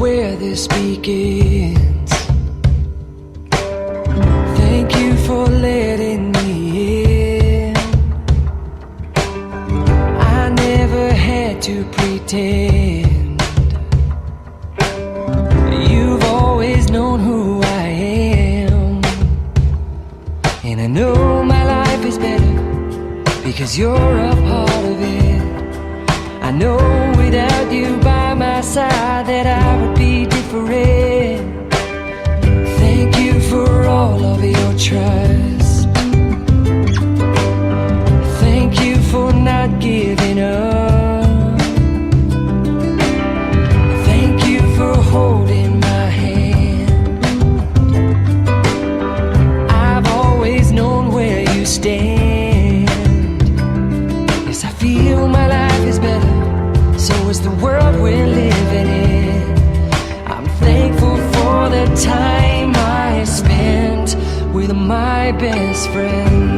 where this begins. Thank you for letting me in. I never had to pretend. You've always known who I am, and I know my life is better because you're a part of it. I know without you by my side that I would be different. Thank you for all of your trust. Thank you for not giving up. Thank you for holding my hand. I've always known where you stand. Yes, I feel my life is better, so is the world we're living in. I'm thankful for the time I spent with my best friend.